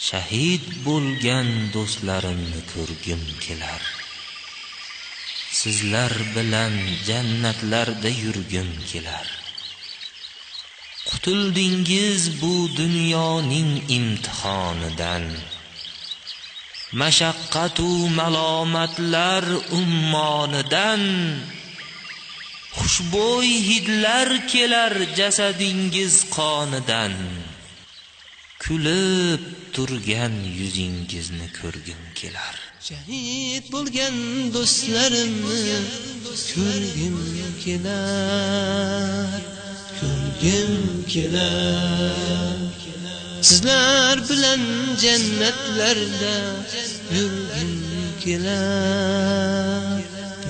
Shahid bo'lgan do'stlarimni ko'rgim kelar. Sizlar bilan jannatlarda yurgim kelar. Qutuldingiz bu dunyoning imtihonidan. Mashaqqat u malomatlar ummonidan. Xushbo'y hidlar kelar jasadingiz qonidan. Kulib turgan yuzingizni ko'rgim kelar. Shahid bo'lgan do'stlarimni ko'rgim kelar. Ko'rgim kelar. Sizlar bilan jannatlarda yurgim kelar.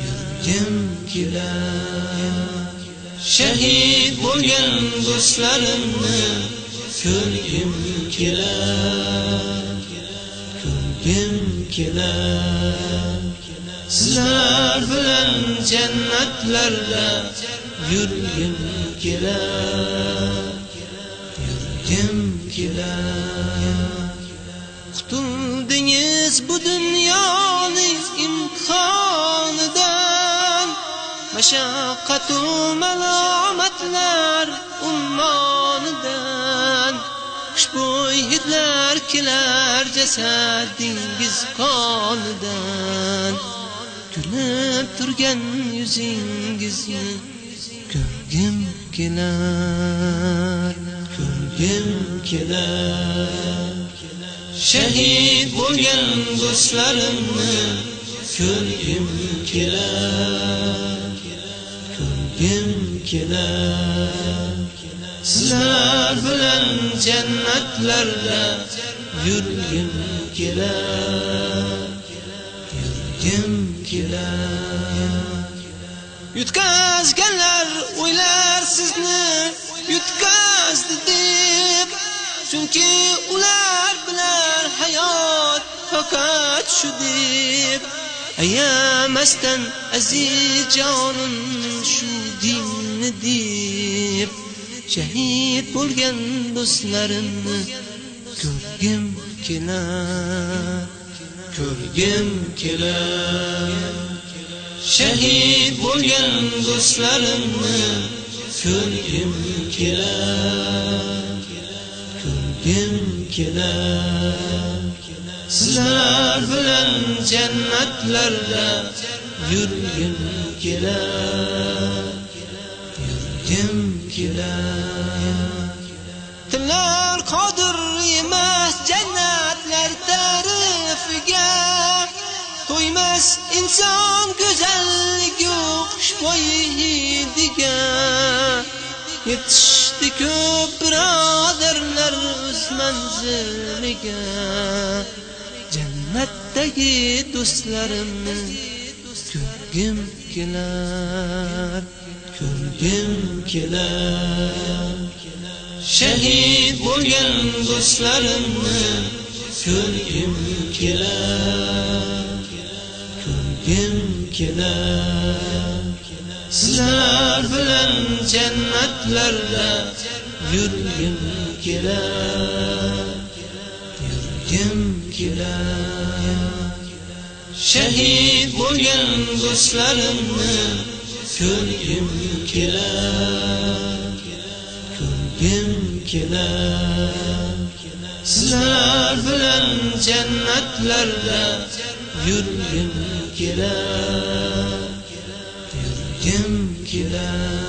Yurgim kelar. Shahid bo'lgan do'stlarimni ko'rgim kelar. Ko'rgim kelar. Sizlar bilan jannatlarda yurgim kelar. Yurgim kelar. Qutuldingiz bu dunyoning imtihonidan. Mashaqqat u malomatlar ummonidan. Xushbo'y hidlar kelar jasadingiz qonidan. Kulib turgan yuzingizni ko'rgim kelar. Ko'rgim kelar. Shahid bo'lgan do'stlarimni ko'rgim kelar. Ko'rgim kelar. Sizlar bilan jannatlarda yurgim kelar. Yurgim kelar. Yutkazganlar o'ylar sizni yutkazdi deb. Chunki ular bilan hayot faqat shu deb. Ayamasdan aziz jonim shu dinni deb. Shahid bo'lgan do'stlarimni ko'rgim kelar. Ko'rgim kelar. Shahid bo'lgan do'stlarimni ko'rgim kelar. Ko'rgim kelar. Sizlar bilan jannatlarda yurgim kelar. Yurgim kelar. Tillar qodir emas jannatlar tarifiga. To'ymas inson go'zallik yo'q xushbo'y hidiga. Yetishdi ko'p birodarlar o'z manziliga. Jannatdagi do'stlarimni ko'rgim kelar. Ko'rgim kelar. Shahid bo'lgan do'stlarimni ko'rgim kelar. Ko'rgim kelar. Sizlar bilan jannatlarda yurgim kelar. Yurgim kelar. Shahid bo'lgan do'stlarimni ko'rgim kelar. Ko'rgim kelar. Sizlar bilan jannatlarda yurgim kelar. Yurgim kelar.